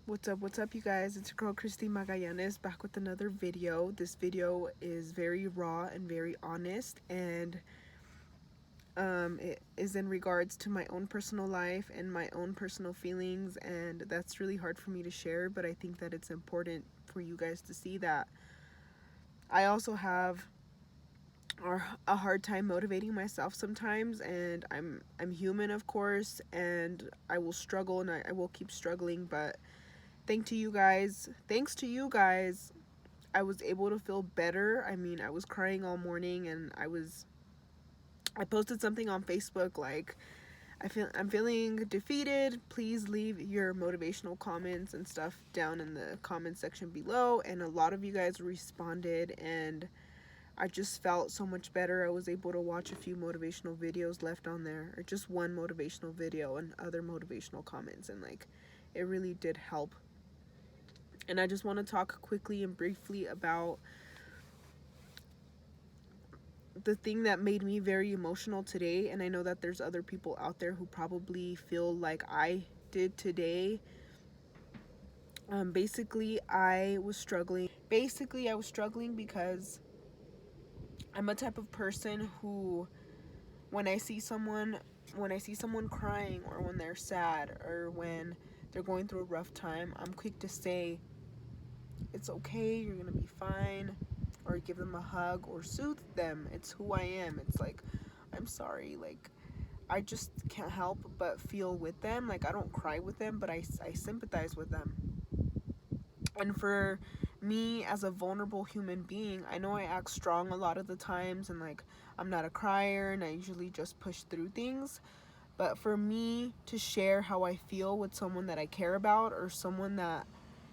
What's up, you guys? It's your girl Kriisty Magallanes back with another video. This video is very raw and very honest, and it is in regards to my own personal life and my own personal feelings, and that's really hard for me to share, but I think that it's important for you guys to see that I also have a hard time motivating myself sometimes, and I'm human, of course, and I will struggle and I will keep struggling, but thanks to you guys, I was able to feel better. I mean, I was crying all morning, and I posted something on Facebook like I'm feeling defeated. Please leave your motivational comments and stuff down in the comment section below, and a lot of you guys responded, and I just felt so much better. I was able to watch a few motivational videos left on there, or just one motivational video and other motivational comments, and like it really did help. And I just want to talk quickly and briefly about the thing that made me very emotional today. And I know that there's other people out there who probably feel like I did today. Basically, I was struggling. I was struggling because I'm a type of person who, when I see someone, crying, or when they're sad, or when they're going through a rough time, I'm quick to say, it's okay, you're gonna be fine, or give them a hug or soothe them. It's who I am. It's like, I'm sorry, like I just can't help but feel with them. Like I don't cry with them, but I sympathize with them. And for me, as a vulnerable human being, I know I act strong a lot of the times, and like I'm not a crier, and I usually just push through things. But for me to share how I feel with someone that I care about, or someone that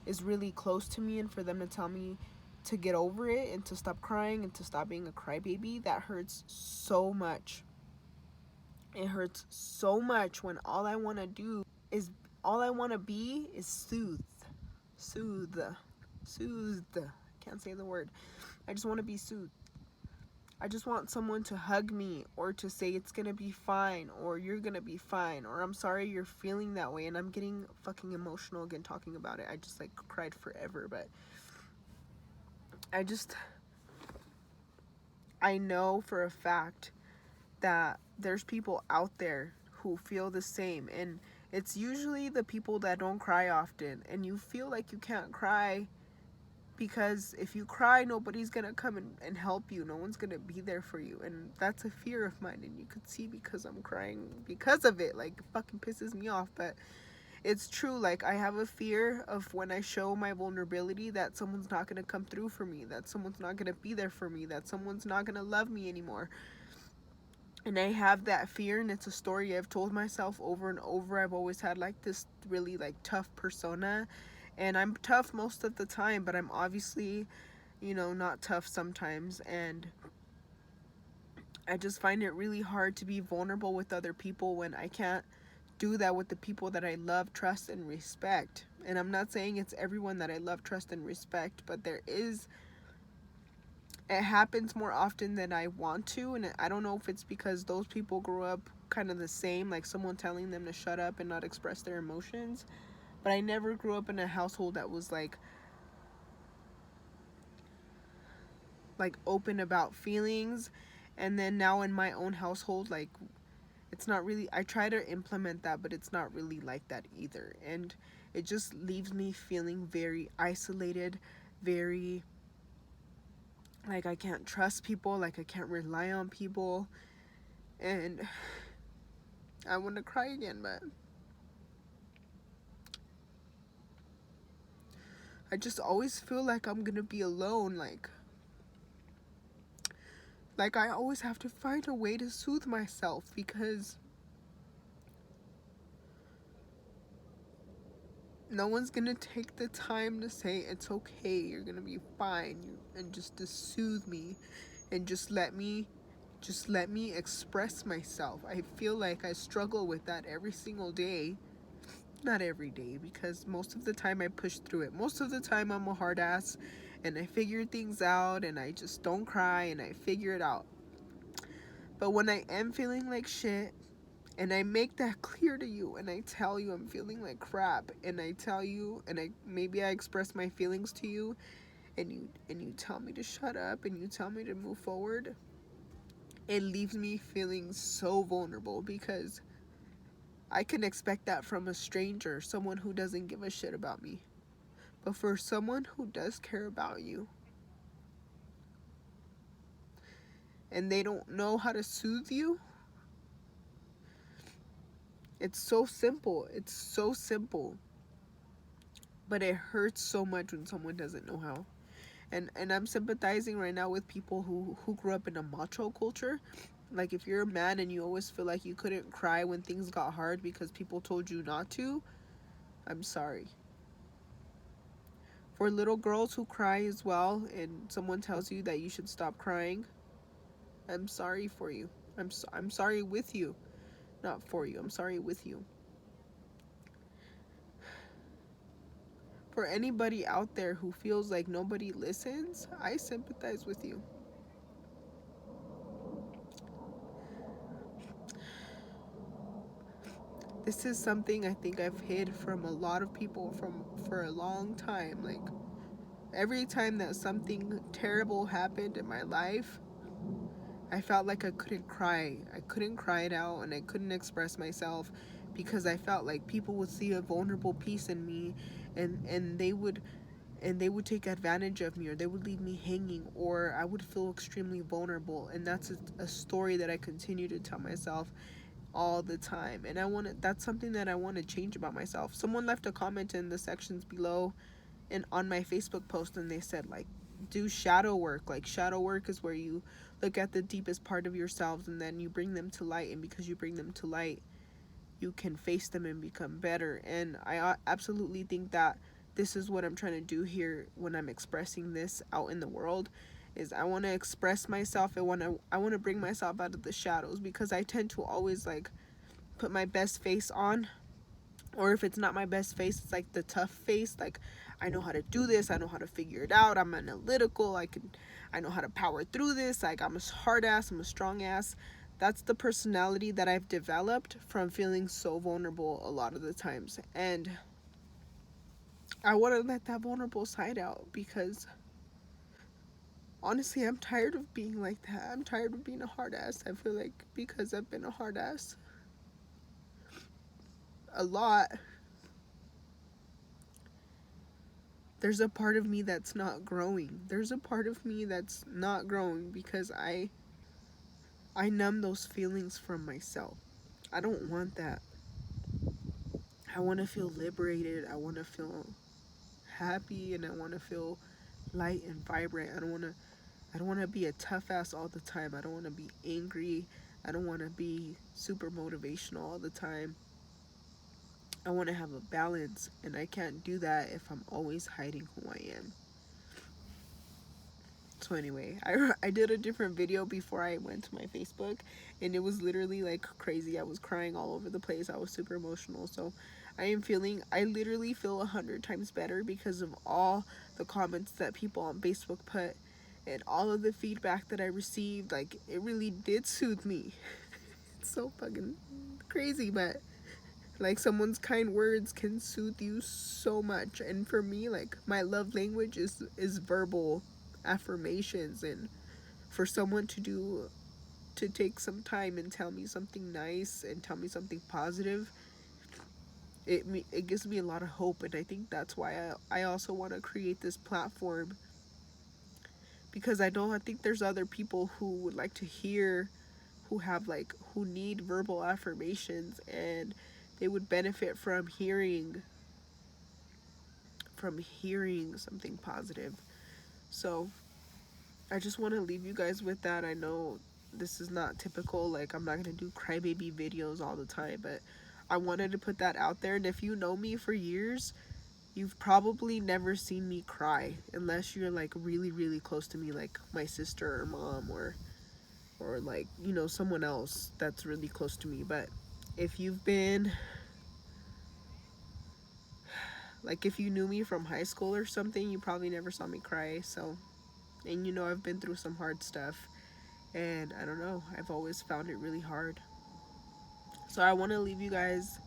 is really close to me, and for them to tell me to get over it and to stop crying and to stop being a crybaby, that hurts so much. It hurts so much when all I want to be is soothe, soothed. Can't say the word. I just want to be soothed. I just want someone to hug me, or to say it's gonna be fine, or you're gonna be fine, or I'm sorry you're feeling that way. And I'm getting fucking emotional again talking about it. I just like cried forever, but I just, I know for a fact that there's people out there who feel the same, and it's usually the people that don't cry often, and you feel like you can't cry because if you cry, nobody's gonna come and help you. No one's gonna be there for you, and that's a fear of mine, and you could see because I'm crying because of it. Like, it fucking pisses me off, but it's true. Like, I have a fear of when I show my vulnerability, that someone's not gonna come through for me, that someone's not gonna be there for me, that someone's not gonna love me anymore. And I have that fear, and it's a story I've told myself over and over. I've always had like this really like tough persona, and I'm tough most of the time, but I'm obviously, not tough sometimes. And I just find it really hard to be vulnerable with other people when I can't do that with the people that I love, trust, and respect. And I'm not saying it's everyone that I love, trust, and respect, but it happens more often than I want to. And I don't know if it's because those people grew up kind of the same, like someone telling them to shut up and not express their emotions. But I never grew up in a household that was like open about feelings. And then now in my own household, like, it's not really, I try to implement that, but it's not really like that either. And it just leaves me feeling very isolated, very like I can't trust people, like I can't rely on people. And I want to cry again, but I just always feel like I'm gonna be alone. Like I always have to find a way to soothe myself, because no one's gonna take the time to say it's okay, you're gonna be fine, and just to soothe me, and just let me express myself. I feel like I struggle with that every single day. Not every day, because most of the time I push through it. Most of the time I'm a hard ass, and I figure things out, and I just don't cry, and I figure it out. But when I am feeling like shit, and I make that clear to you, and I tell you I'm feeling like crap, and I tell you, and maybe I express my feelings to you, and you tell me to shut up, and you tell me to move forward, it leaves me feeling so vulnerable, because I can expect that from a stranger, someone who doesn't give a shit about me. But for someone who does care about you, and they don't know how to soothe you, it's so simple. It's so simple. But it hurts so much when someone doesn't know how. And I'm sympathizing right now with people who grew up in a macho culture. Like, if you're a man and you always feel like you couldn't cry when things got hard because people told you not to, I'm sorry. For little girls who cry as well and someone tells you that you should stop crying, I'm sorry for you. I'm sorry with you. Not for you. I'm sorry with you. For anybody out there who feels like nobody listens, I sympathize with you. This is something I think I've hid from a lot of people for a long time. Like, every time that something terrible happened in my life, I felt like I couldn't cry. I couldn't cry it out, and I couldn't express myself because I felt like people would see a vulnerable piece in me, and they would take advantage of me, or they would leave me hanging, or I would feel extremely vulnerable. And that's a story that I continue to tell myself all the time, and that's something that I want to change about myself. Someone left a comment in the sections below and on my Facebook post, and they said, like, do shadow work. Like, shadow work is where you look at the deepest part of yourselves and then you bring them to light, and because you bring them to light, you can face them and become better. And I absolutely think that this is what I'm trying to do here when I'm expressing this out in the world. Is I want to express myself. I want to bring myself out of the shadows, because I tend to always, like, put my best face on, or if it's not my best face, it's like the tough face. Like, I know how to do this, I know how to figure it out, I'm analytical, I know how to power through this, like, I'm a hard ass, I'm a strong ass. That's the personality that I've developed from feeling so vulnerable a lot of the times, and I want to let that vulnerable side out, because honestly, I'm tired of being like that. I'm tired of being a hard ass. I feel like because I've been a hard ass a lot, there's a part of me that's not growing. There's a part of me that's not growing because I numb those feelings from myself. I don't want that. I want to feel liberated. I want to feel happy, and I want to feel light and vibrant. I don't want to be a tough ass all the time. I don't want to be angry. I don't want to be super motivational all the time. I want to have a balance, and I can't do that if I'm always hiding who I am. So anyway, I did a different video before I went to my Facebook, and it was literally like crazy. I was crying all over the place. I was super emotional. So I literally feel 100 times better because of all the comments that people on Facebook put, and all of the feedback that I received. Like, it really did soothe me. It's so fucking crazy, but like, someone's kind words can soothe you so much. And for me, like, my love language is verbal affirmations, and for someone to take some time and tell me something nice and tell me something positive, it gives me a lot of hope. And I think that's why I also want to create this platform, because I think there's other people who would like to hear, who need verbal affirmations, and they would benefit from hearing something positive. So I just want to leave you guys with that. I know this is not typical. Like, I'm not going to do crybaby videos all the time, but I wanted to put that out there. And if you know me for years, you've probably never seen me cry, unless you're, like, really, really close to me, like my sister or mom, or like, you know, someone else that's really close to me. But if you've been, like, if you knew me from high school or something, you probably never saw me cry. So, and you know, I've been through some hard stuff, and I don't know, I've always found it really hard. So I want to leave you guys.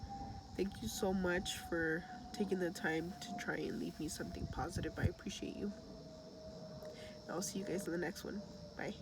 Thank you so much for taking the time to try and leave me something positive. I appreciate you. I'll see you guys in the next one. Bye.